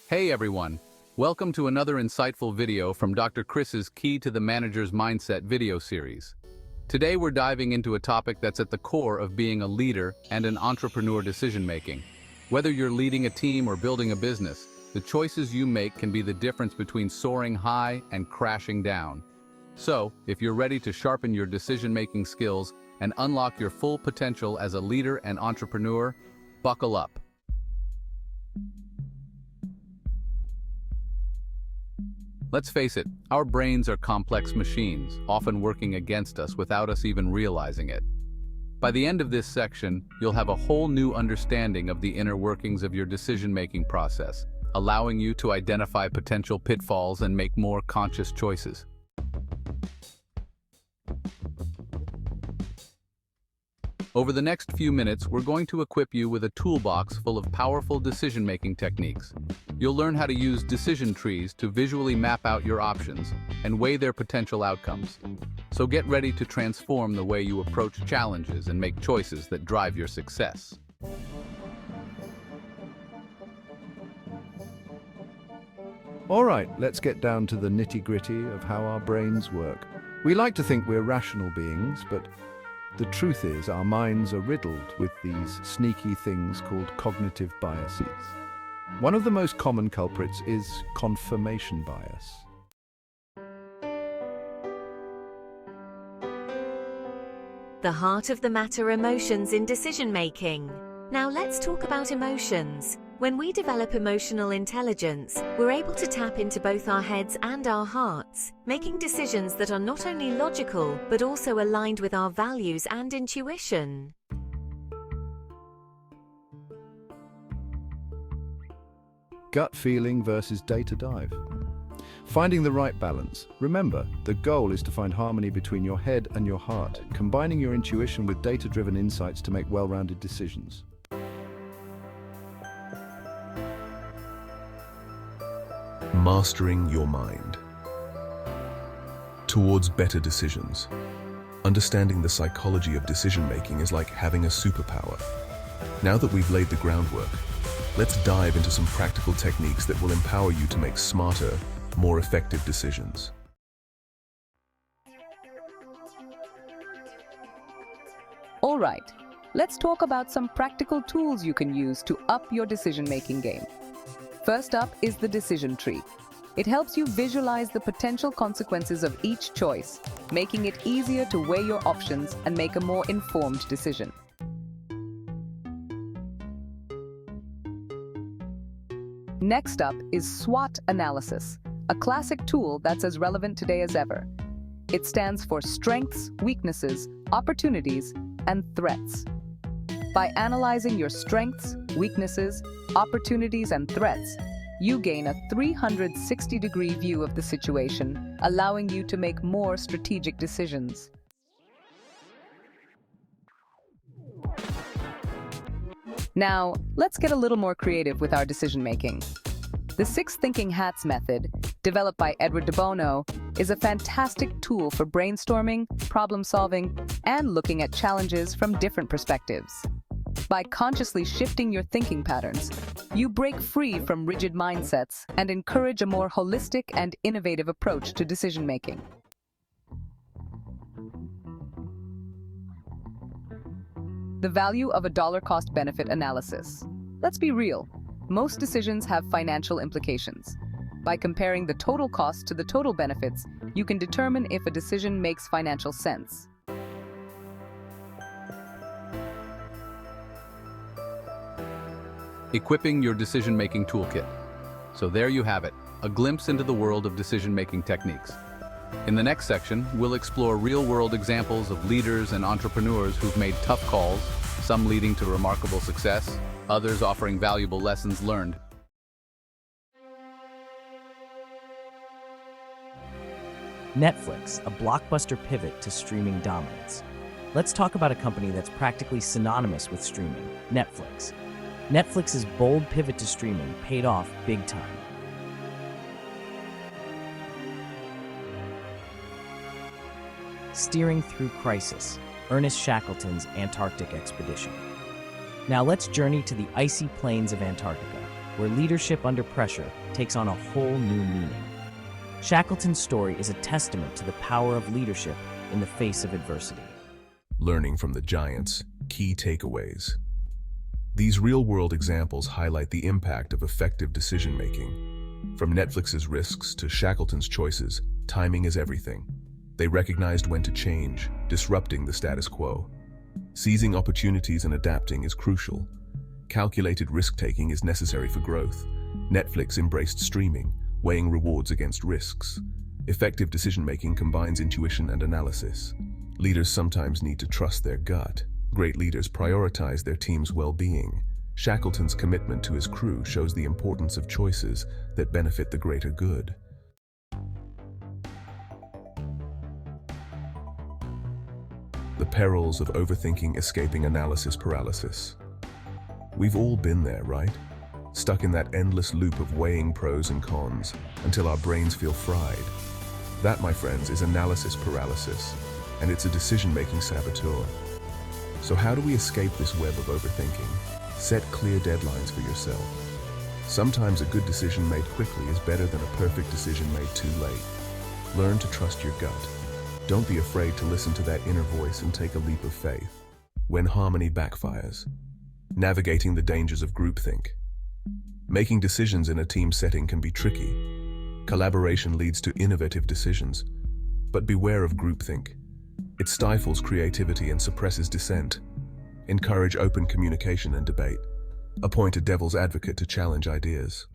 Hey everyone, welcome to another insightful video from Dr. Chris's Key to the Manager's Mindset video series. Today we're diving into a topic that's at the core of being a leader and an entrepreneur decision-making. Whether you're leading a team or building a business, the choices you make can be the difference between soaring high and crashing down. So, if you're ready to sharpen your decision-making skills and unlock your full potential as a leader and entrepreneur, buckle up. Let's face it, our brains are complex machines, often working against us without us even realizing it. By the end of this section, you'll have a whole new understanding of the inner workings of your decision-making process, allowing you to identify potential pitfalls and make more conscious choices. Over the next few minutes, we're going to equip you with a toolbox full of powerful decision-making techniques. You'll learn how to use decision trees to visually map out your options and weigh their potential outcomes. So get ready to transform the way you approach challenges and make choices that drive your success. All right, let's get down to the nitty-gritty of how our brains work. We like to think we're rational beings, but the truth is our minds are riddled with these sneaky things called cognitive biases. One of the most common culprits is confirmation bias. The heart of the matter: emotions in decision-making. Now let's talk about emotions. When we develop emotional intelligence, we're able to tap into both our heads and our hearts, making decisions that are not only logical, but also aligned with our values and intuition. Gut feeling versus data dive. Finding the right balance. Remember, the goal is to find harmony between your head and your heart, combining your intuition with data-driven insights to make well-rounded decisions. Mastering your mind towards better decisions. Understanding the psychology of decision-making is like having a superpower. Now that we've laid the groundwork, let's dive into some practical techniques that will empower you to make smarter, more effective decisions. All right, let's talk about some practical tools you can use to up your decision-making game. First up is the decision tree. It helps you visualize the potential consequences of each choice, making it easier to weigh your options and make a more informed decision. Next up is SWOT Analysis, a classic tool that's as relevant today as ever. It stands for Strengths, Weaknesses, Opportunities, and Threats. By analyzing your strengths, weaknesses, opportunities, and threats, you gain a 360-degree view of the situation, allowing you to make more strategic decisions. Now, let's get a little more creative with our decision-making. The 6 Thinking Hats method, developed by Edward de Bono, is a fantastic tool for brainstorming, problem-solving, and looking at challenges from different perspectives. By consciously shifting your thinking patterns, you break free from rigid mindsets and encourage a more holistic and innovative approach to decision-making. The value of a dollar cost-benefit analysis. Let's be real. Most decisions have financial implications. By comparing the total cost to the total benefits, you can determine if a decision makes financial sense. Equipping your decision-making toolkit. So there you have it, a glimpse into the world of decision-making techniques. In the next section, we'll explore real-world examples of leaders and entrepreneurs who've made tough calls, some leading to remarkable success, others offering valuable lessons learned. Netflix, a blockbuster pivot to streaming dominance. Let's talk about a company that's practically synonymous with streaming, Netflix. Netflix's bold pivot to streaming paid off big time. Steering through crisis, Ernest Shackleton's Antarctic expedition. Now let's journey to the icy plains of Antarctica, where leadership under pressure takes on a whole new meaning. Shackleton's story is a testament to the power of leadership in the face of adversity. Learning from the giants, key takeaways. These real-world examples highlight the impact of effective decision-making. From Netflix's risks to Shackleton's choices, timing is everything. They recognized when to change, disrupting the status quo. Seizing opportunities and adapting is crucial. Calculated risk-taking is necessary for growth. Netflix embraced streaming, weighing rewards against risks. Effective decision-making combines intuition and analysis. Leaders sometimes need to trust their gut. Great leaders prioritize their team's well-being. Shackleton's commitment to his crew shows the importance of choices that benefit the greater good. The perils of overthinking, escaping analysis paralysis. We've all been there, right? Stuck in that endless loop of weighing pros and cons until our brains feel fried. That, my friends, is analysis paralysis, and it's a decision-making saboteur. So how do we escape this web of overthinking? Set clear deadlines for yourself. Sometimes a good decision made quickly is better than a perfect decision made too late. Learn to trust your gut. Don't be afraid to listen to that inner voice and take a leap of faith. When harmony backfires. Navigating the dangers of groupthink. Making decisions in a team setting can be tricky. Collaboration leads to innovative decisions. But beware of groupthink. It stifles creativity and suppresses dissent. Encourage open communication and debate. Appoint a devil's advocate to challenge ideas.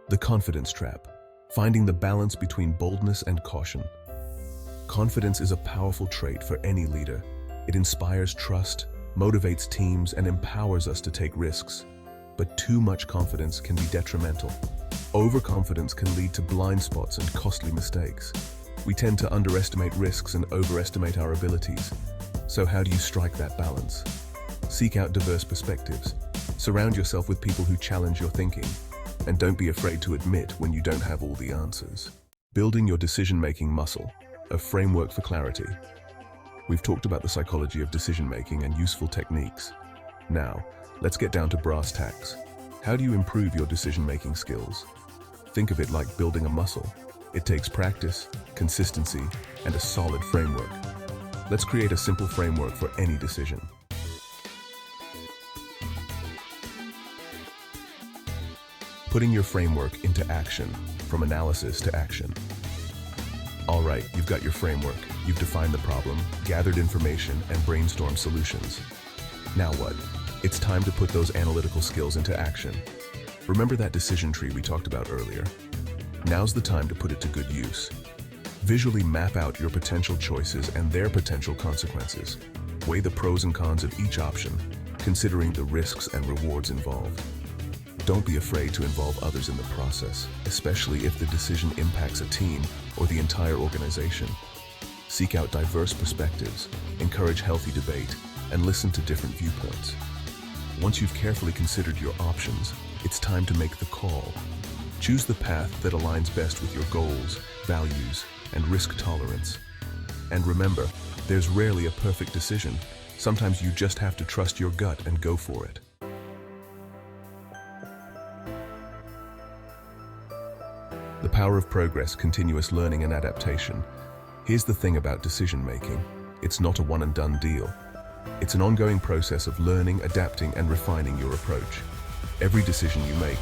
The confidence trap. Finding the balance between boldness and caution. Confidence is a powerful trait for any leader. It inspires trust, motivates teams, and empowers us to take risks. But too much confidence can be detrimental. Overconfidence can lead to blind spots and costly mistakes. We tend to underestimate risks and overestimate our abilities. So how do you strike that balance? Seek out diverse perspectives. Surround yourself with people who challenge your thinking. And don't be afraid to admit when you don't have all the answers. Building your decision-making muscle, a framework for clarity. We've talked about the psychology of decision-making and useful techniques. Now, let's get down to brass tacks. How do you improve your decision-making skills? Think of it like building a muscle. It takes practice, consistency, and a solid framework. Let's create a simple framework for any decision. Putting your framework into action, from analysis to action. All right, you've got your framework. You've defined the problem, gathered information, and brainstormed solutions. Now what? It's time to put those analytical skills into action. Remember that decision tree we talked about earlier? Now's the time to put it to good use. Visually map out your potential choices and their potential consequences. Weigh the pros and cons of each option, considering the risks and rewards involved. Don't be afraid to involve others in the process, especially if the decision impacts a team or the entire organization. Seek out diverse perspectives, encourage healthy debate, and listen to different viewpoints. Once you've carefully considered your options, it's time to make the call. Choose the path that aligns best with your goals, values, and risk tolerance. And remember, there's rarely a perfect decision. Sometimes you just have to trust your gut and go for it. The power of progress, continuous learning, and adaptation. Here's the thing about decision-making. It's not a one-and-done deal. It's an ongoing process of learning, adapting, and refining your approach. Every decision you make,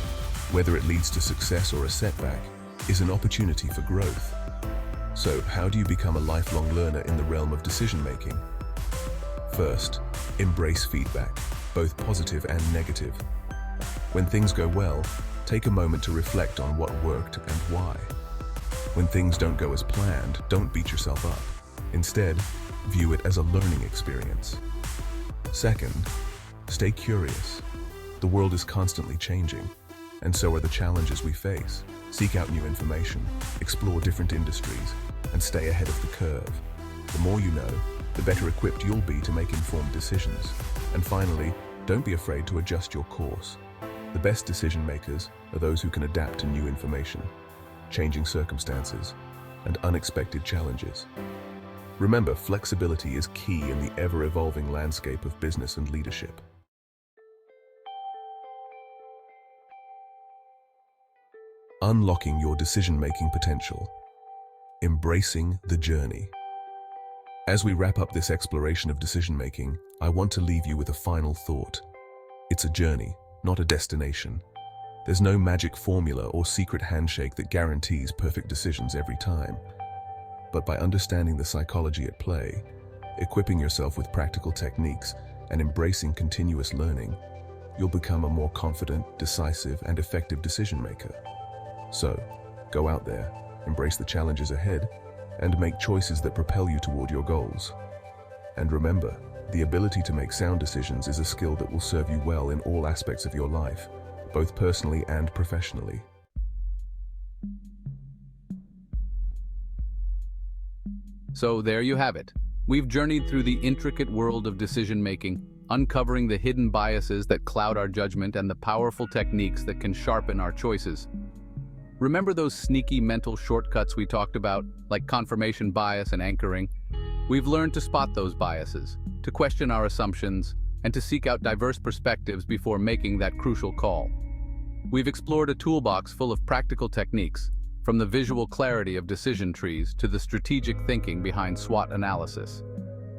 whether it leads to success or a setback, is an opportunity for growth. So, how do you become a lifelong learner in the realm of decision-making? First, embrace feedback, both positive and negative. When things go well, take a moment to reflect on what worked and why. When things don't go as planned, don't beat yourself up. Instead, view it as a learning experience. Second, stay curious. The world is constantly changing, and so are the challenges we face. Seek out new information, explore different industries, and stay ahead of the curve. The more you know, the better equipped you'll be to make informed decisions. And finally, don't be afraid to adjust your course. The best decision makers are those who can adapt to new information, changing circumstances, and unexpected challenges. Remember, flexibility is key in the ever-evolving landscape of business and leadership. Unlocking your decision-making potential. Embracing the journey. As we wrap up this exploration of decision-making, I want to leave you with a final thought. It's a journey, not a destination. There's no magic formula or secret handshake that guarantees perfect decisions every time. But by understanding the psychology at play, equipping yourself with practical techniques, and embracing continuous learning, you'll become a more confident, decisive, and effective decision-maker. So, go out there, embrace the challenges ahead, and make choices that propel you toward your goals. And remember, the ability to make sound decisions is a skill that will serve you well in all aspects of your life, both personally and professionally. So there you have it. We've journeyed through the intricate world of decision-making, uncovering the hidden biases that cloud our judgment and the powerful techniques that can sharpen our choices. Remember those sneaky mental shortcuts we talked about, like confirmation bias and anchoring? We've learned to spot those biases, to question our assumptions, and to seek out diverse perspectives before making that crucial call. We've explored a toolbox full of practical techniques, from the visual clarity of decision trees to the strategic thinking behind SWOT analysis.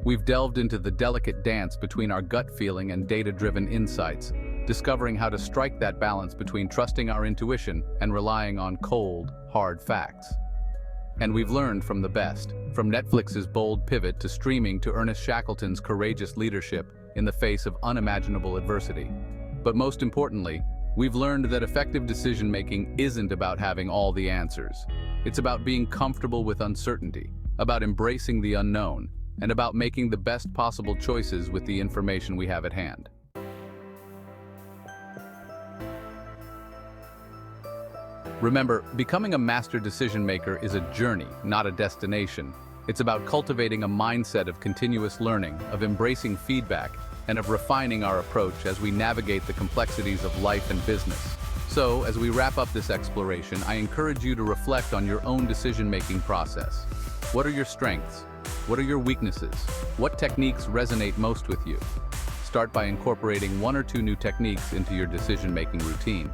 We've delved into the delicate dance between our gut feeling and data-driven insights, discovering how to strike that balance between trusting our intuition and relying on cold, hard facts. And we've learned from the best, from Netflix's bold pivot to streaming to Ernest Shackleton's courageous leadership in the face of unimaginable adversity. But most importantly, we've learned that effective decision-making isn't about having all the answers. It's about being comfortable with uncertainty, about embracing the unknown, and about making the best possible choices with the information we have at hand. Remember, becoming a master decision-maker is a journey, not a destination. It's about cultivating a mindset of continuous learning, of embracing feedback, and of refining our approach as we navigate the complexities of life and business. So, as we wrap up this exploration, I encourage you to reflect on your own decision-making process. What are your strengths? What are your weaknesses? What techniques resonate most with you? Start by incorporating 1 or 2 new techniques into your decision-making routine.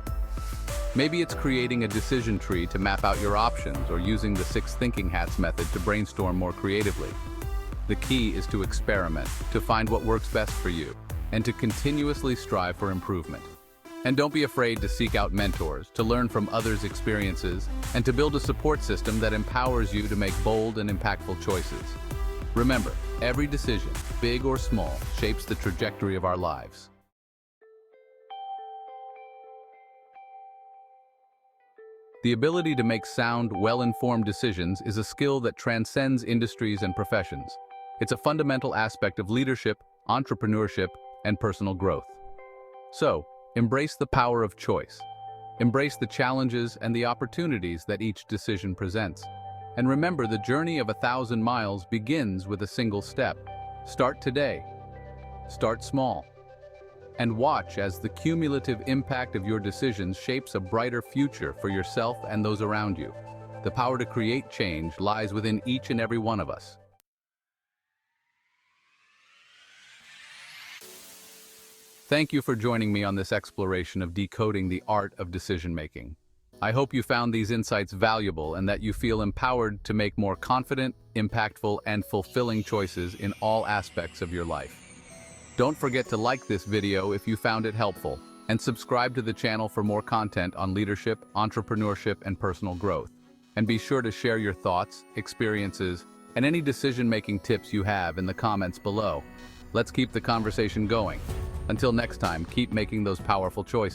Maybe it's creating a decision tree to map out your options, or using the 6 thinking hats method to brainstorm more creatively. The key is to experiment, to find what works best for you, and to continuously strive for improvement. And don't be afraid to seek out mentors, to learn from others' experiences, and to build a support system that empowers you to make bold and impactful choices. Remember, every decision, big or small, shapes the trajectory of our lives. The ability to make sound, well-informed decisions is a skill that transcends industries and professions. It's a fundamental aspect of leadership, entrepreneurship, and personal growth. So, embrace the power of choice. Embrace the challenges and the opportunities that each decision presents. And remember, the journey of 1,000 miles begins with a single step. Start today. Start small. And watch as the cumulative impact of your decisions shapes a brighter future for yourself and those around you. The power to create change lies within each and every one of us. Thank you for joining me on this exploration of decoding the art of decision-making. I hope you found these insights valuable and that you feel empowered to make more confident, impactful, and fulfilling choices in all aspects of your life. Don't forget to like this video if you found it helpful, and subscribe to the channel for more content on leadership, entrepreneurship, and personal growth. And be sure to share your thoughts, experiences, and any decision-making tips you have in the comments below. Let's keep the conversation going. Until next time, keep making those powerful choices.